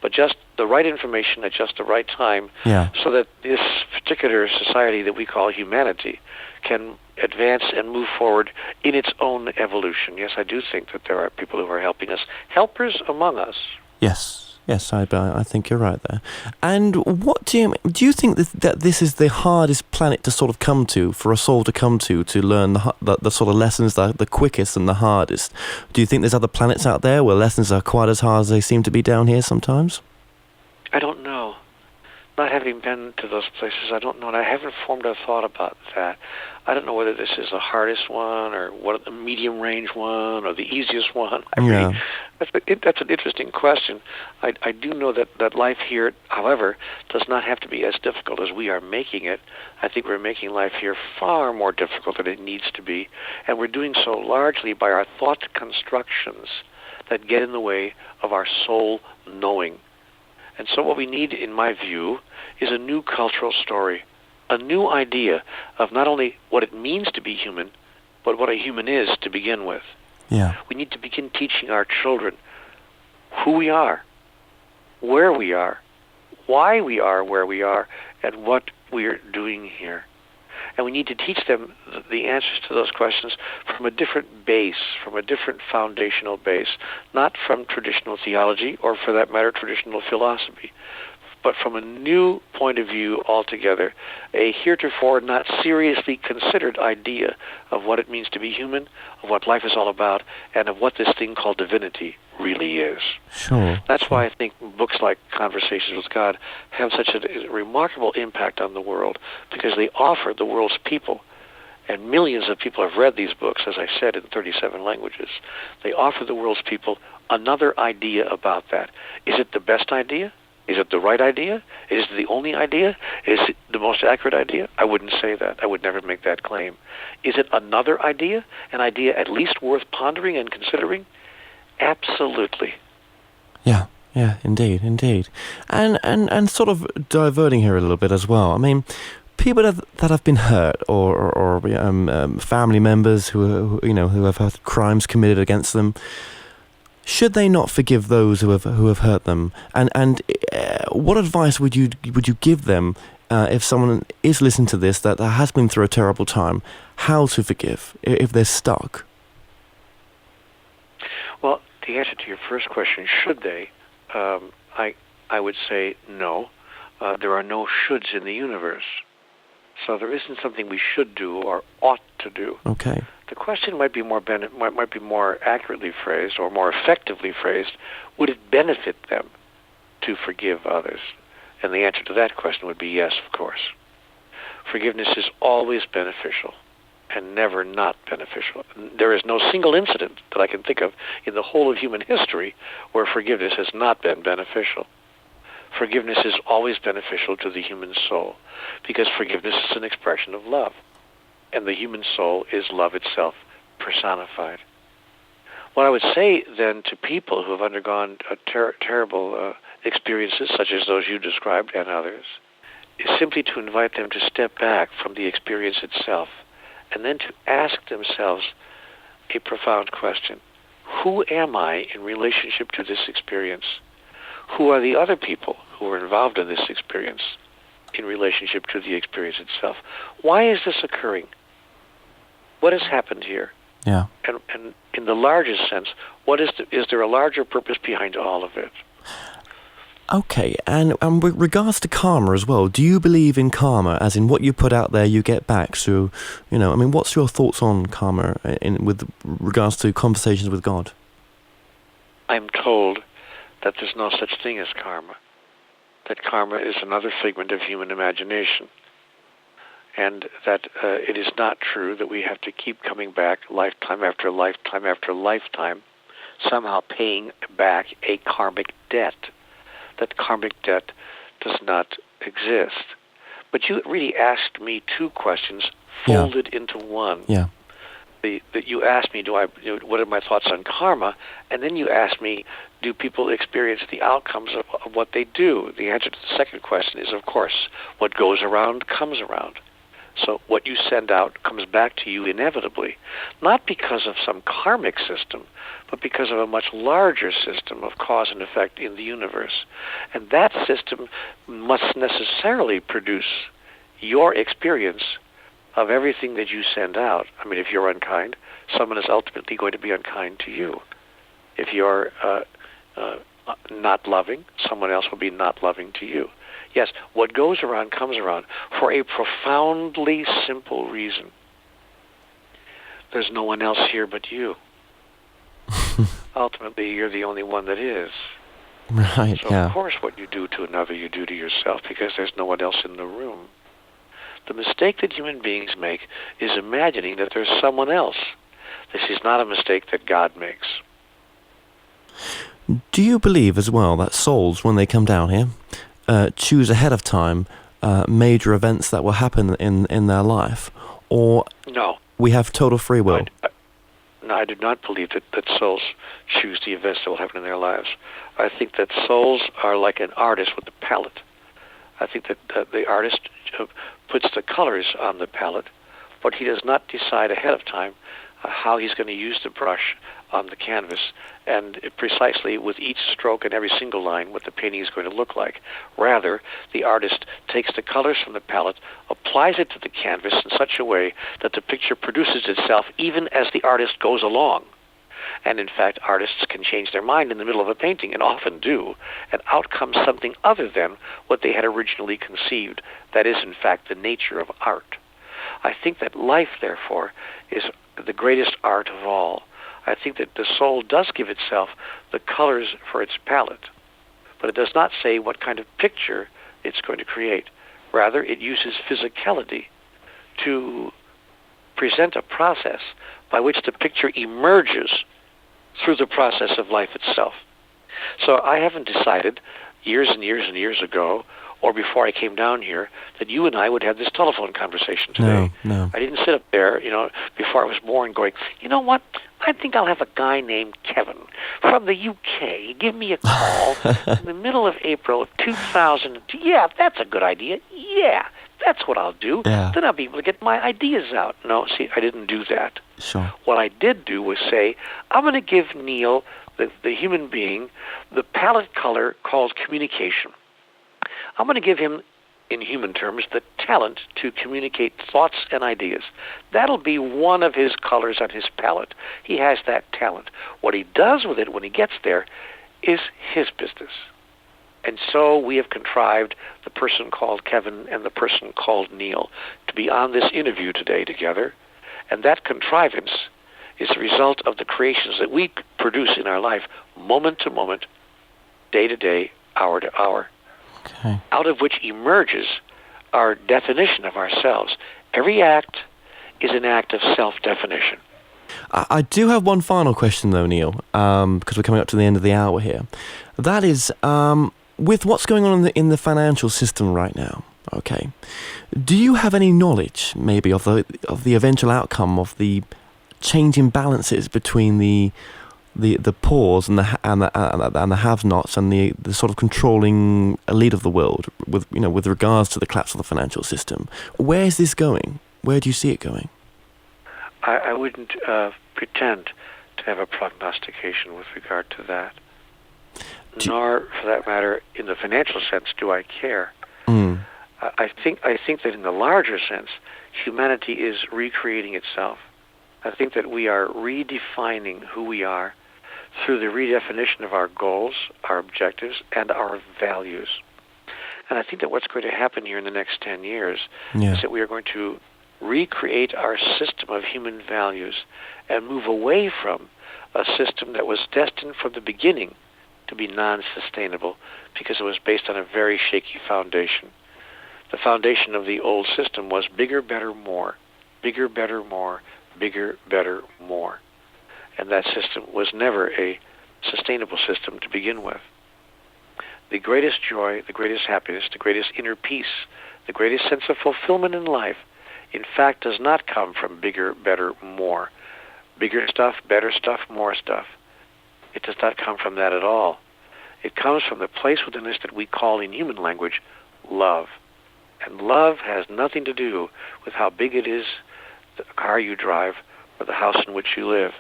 but just the right information at just the right time, so that this particular society that we call humanity can advance and move forward in its own evolution. Yes, I do think that there are people who are helping us, helpers among us. Yes, I think you're right there. And what do you think that this is the hardest planet to sort of come to, for a soul to come to learn the sort of lessons the quickest and the hardest? Do you think there's other planets out there where lessons are quite as hard as they seem to be down here sometimes? I don't know. Not having been to those places, I don't know, and I haven't formed a thought about that. I don't know whether this is the hardest one, or what the medium-range one, or the easiest one. That's an interesting question. I do know that life here, however, does not have to be as difficult as we are making it. I think we're making life here far more difficult than it needs to be, and we're doing so largely by our thought constructions that get in the way of our soul knowing. And so what we need, in my view, is a new cultural story, a new idea of not only what it means to be human, but what a human is to begin with. Yeah. We need to begin teaching our children who we are, where we are, why we are where we are, and what we're doing here. And we need to teach them the answers to those questions from a different base, from a different foundational base, not from traditional theology or, for that matter, traditional philosophy, but from a new point of view altogether, a heretofore not seriously considered idea of what it means to be human, of what life is all about, and of what this thing called divinity really is. Sure. That's why I think books like Conversations with God have such a remarkable impact on the world, because they offer the world's people, and millions of people have read these books, as I said, in 37 languages. They offer the world's people another idea about that. Is it the best idea? Is it the right idea? Is it the only idea? Is it the most accurate idea? I wouldn't say that. I would never make that claim. Is it another idea? An idea at least worth pondering and considering? Absolutely. Yeah, indeed. And sort of diverting here a little bit as well. I mean, people that have been hurt, or family members who have had crimes committed against them, should they not forgive those who have hurt them? And what advice would you give them if someone is listening to this that has been through a terrible time? How to forgive if they're stuck? Well, the answer to your first question, should they? I would say no. There are no shoulds in the universe, so there isn't something we should do or ought to do. Okay. The question might be more accurately phrased or more effectively phrased. Would it benefit them to forgive others? And the answer to that question would be yes, of course. Forgiveness is always beneficial and never not beneficial. There is no single incident that I can think of in the whole of human history where forgiveness has not been beneficial. Forgiveness is always beneficial to the human soul, because forgiveness is an expression of love. And the human soul is love itself personified. What I would say then to people who have undergone terrible experiences such as those you described and others is simply to invite them to step back from the experience itself and then to ask themselves a profound question. Who am I in relationship to this experience? Who are the other people who are involved in this experience in relationship to the experience itself? Why is this occurring? What has happened here? Yeah. And in the largest sense, is there a larger purpose behind all of it? Okay, and with regards to karma as well, do you believe in karma, as in what you put out there you get back? So, what's your thoughts on karma with regards to conversations with God? I'm told that there's no such thing as karma, that karma is another figment of human imagination, and that it is not true that we have to keep coming back lifetime after lifetime after lifetime, somehow paying back a karmic debt. That karmic debt does not exist. But you really asked me two questions folded into one. Yeah. That you asked me, what are my thoughts on karma? And then you asked me, do people experience the outcomes of what they do? The answer to the second question is, of course, what goes around comes around. So what you send out comes back to you inevitably, not because of some karmic system, but because of a much larger system of cause and effect in the universe. And that system must necessarily produce your experience of everything that you send out. I mean, if you're unkind, someone is ultimately going to be unkind to you. If you're not loving, someone else will be not loving to you. Yes, what goes around comes around for a profoundly simple reason. There's no one else here but you. Ultimately, you're the only one that is. Right, so, of course, what you do to another, you do to yourself, because there's no one else in the room. The mistake that human beings make is imagining that there's someone else. This is not a mistake that God makes. Do you believe as well that souls, when they come down here, choose ahead of time major events that will happen in their life? Or no, we have total free will? No, I do not believe that souls choose the events that will happen in their lives. I think that souls are like an artist with a palette. I think that the artist puts the colors on the palette, but he does not decide ahead of time how he's going to use the brush on the canvas, and precisely with each stroke and every single line what the painting is going to look like. Rather, the artist takes the colors from the palette, applies it to the canvas in such a way that the picture produces itself even as the artist goes along. And in fact, artists can change their mind in the middle of a painting, and often do, and out comes something other than what they had originally conceived. That is, in fact, the nature of art. I think that life, therefore, is the greatest art of all. I think that the soul does give itself the colors for its palette, but it does not say what kind of picture it's going to create. Rather, it uses physicality to present a process by which the picture emerges through the process of life itself. So I haven't decided years and years and years ago, or before I came down here, that you and I would have this telephone conversation today. No. I didn't sit up there, before I was born going, you know what, I think I'll have a guy named Kevin from the UK give me a call in the middle of April of 2002. Yeah, that's a good idea. Yeah, that's what I'll do. Yeah. Then I'll be able to get my ideas out. No, see, I didn't do that. Sure. What I did do was say, I'm going to give Neal, the human being, the palette color called communication. I'm going to give him, in human terms, the talent to communicate thoughts and ideas. That'll be one of his colors on his palette. He has that talent. What he does with it when he gets there is his business. And so we have contrived the person called Kevin and the person called Neal to be on this interview today together. And that contrivance is the result of the creations that we produce in our life, moment to moment, day to day, hour to hour. Okay. Out of which emerges our definition of ourselves. Every act is an act of self-definition. I do have one final question, though, Neal, because we're coming up to the end of the hour here. That is, with what's going on in the financial system right now, okay, do you have any knowledge, maybe, of the eventual outcome of the changing balances between the poors and the have-nots and the sort of controlling elite of the world with regards to the collapse of the financial system? Where is this going? Where do you see it going? I wouldn't pretend to have a prognostication with regard to that. Nor, for that matter, in the financial sense, do I care. Mm. I think that in the larger sense, humanity is recreating itself. I think that we are redefining who we are through the redefinition of our goals, our objectives, and our values. And I think that what's going to happen here in the next 10 years is that we are going to recreate our system of human values and move away from a system that was destined from the beginning to be non-sustainable because it was based on a very shaky foundation. The foundation of the old system was bigger, better, more. Bigger, better, more. Bigger, better, more. And that system was never a sustainable system to begin with. The greatest joy, the greatest happiness, the greatest inner peace, the greatest sense of fulfillment in life, in fact, does not come from bigger, better, more. Bigger stuff, better stuff, more stuff. It does not come from that at all. It comes from the place within us that we call in human language love. And love has nothing to do with how big it is, the car you drive, or the house in which you live.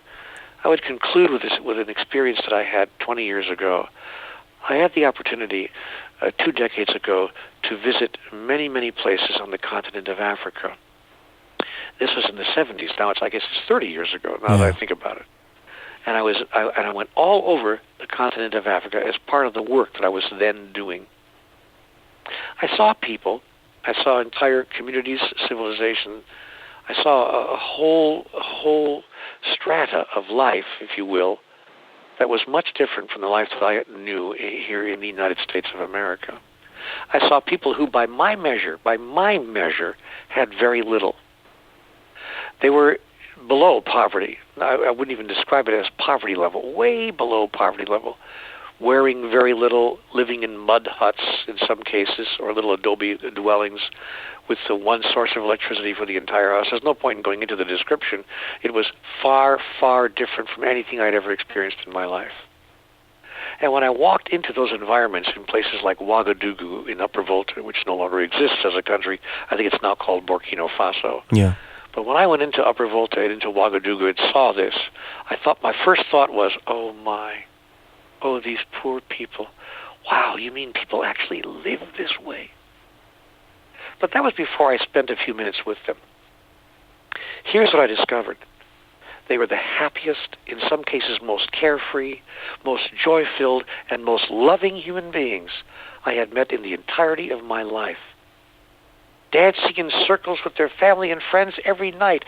I would conclude with an experience that I had 20 years ago. I had the opportunity 2 decades ago to visit many, many places on the continent of Africa. This was in the 70s. Now I guess it's 30 years ago now that I think about it. And I went all over the continent of Africa as part of the work that I was then doing. I saw people. I saw entire communities, civilization. I saw a whole strata of life, if you will, that was much different from the life that I knew here in the United States of America. I saw people who, by my measure, had very little. They were below poverty. I wouldn't even describe it as poverty level, way below poverty level, wearing very little, living in mud huts in some cases, or little adobe dwellings with the one source of electricity for the entire house. There's no point in going into the description. It was far, far different from anything I'd ever experienced in my life. And when I walked into those environments in places like Ouagadougou in Upper Volta, which no longer exists as a country, I think it's now called Burkina Faso. Yeah. But when I went into Upper Volta and into Ouagadougou and saw this, my first thought was, oh my, oh, these poor people. Wow, you mean people actually live this way? But that was before I spent a few minutes with them. Here's what I discovered. They were the happiest, in some cases most carefree, most joy-filled, and most loving human beings I had met in the entirety of my life. Dancing in circles with their family and friends every night,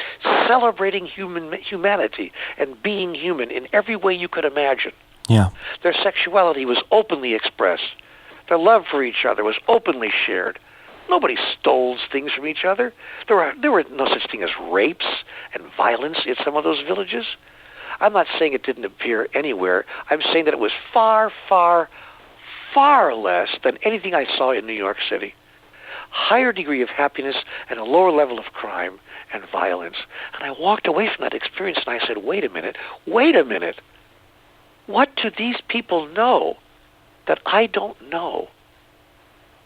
celebrating humanity and being human in every way you could imagine. Yeah. Their sexuality was openly expressed. Their love for each other was openly shared. Nobody stole things from each other. There were no such thing as rapes and violence in some of those villages. I'm not saying it didn't appear anywhere. I'm saying that it was far, far, far less than anything I saw in New York City. Higher degree of happiness and a lower level of crime and violence. And I walked away from that experience and I said, wait a minute. What do these people know that I don't know?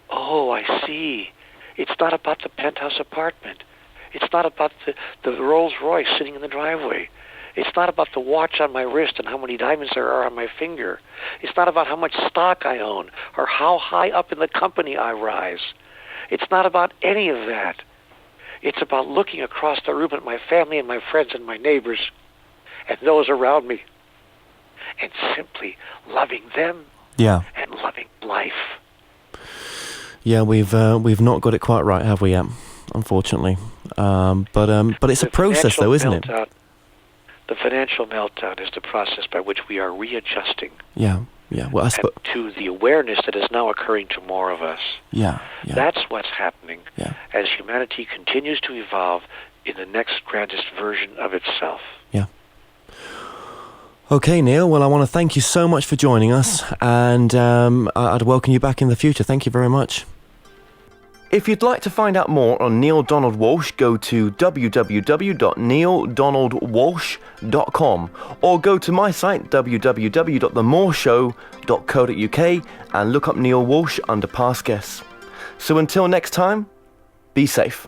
Oh, I see. It's not about the penthouse apartment. It's not about the Rolls Royce sitting in the driveway. It's not about the watch on my wrist and how many diamonds there are on my finger. It's not about how much stock I own or how high up in the company I rise. It's not about any of that. It's about looking across the room at my family and my friends and my neighbors and those around me and simply loving them and loving life. Yeah, we've not got it quite right, have we yet? Unfortunately, but it's a process, though, isn't it? The financial meltdown is the process by which we are readjusting. Yeah. Well, to the awareness that is now occurring to more of us. Yeah. That's what's happening as humanity continues to evolve in the next grandest version of itself. Yeah. Okay, Neal. Well, I want to thank you so much for joining us, and I'd welcome you back in the future. Thank you very much. If you'd like to find out more on Neale Donald Walsch, go to www.nealdonaldwalsch.com or go to my site www.themoreshow.co.uk and look up Neale Walsch under past guests. So until next time, be safe.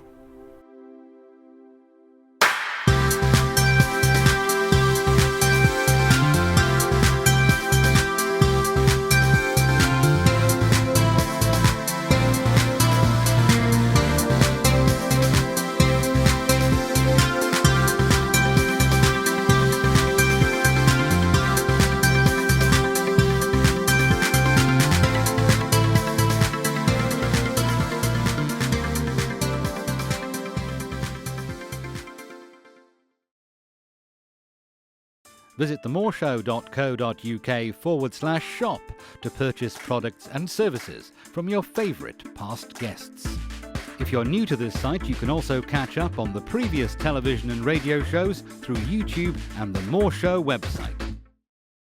Visit themoreshow.co.uk/shop to purchase products and services from your favourite past guests. If you're new to this site, you can also catch up on the previous television and radio shows through YouTube and the More Show website.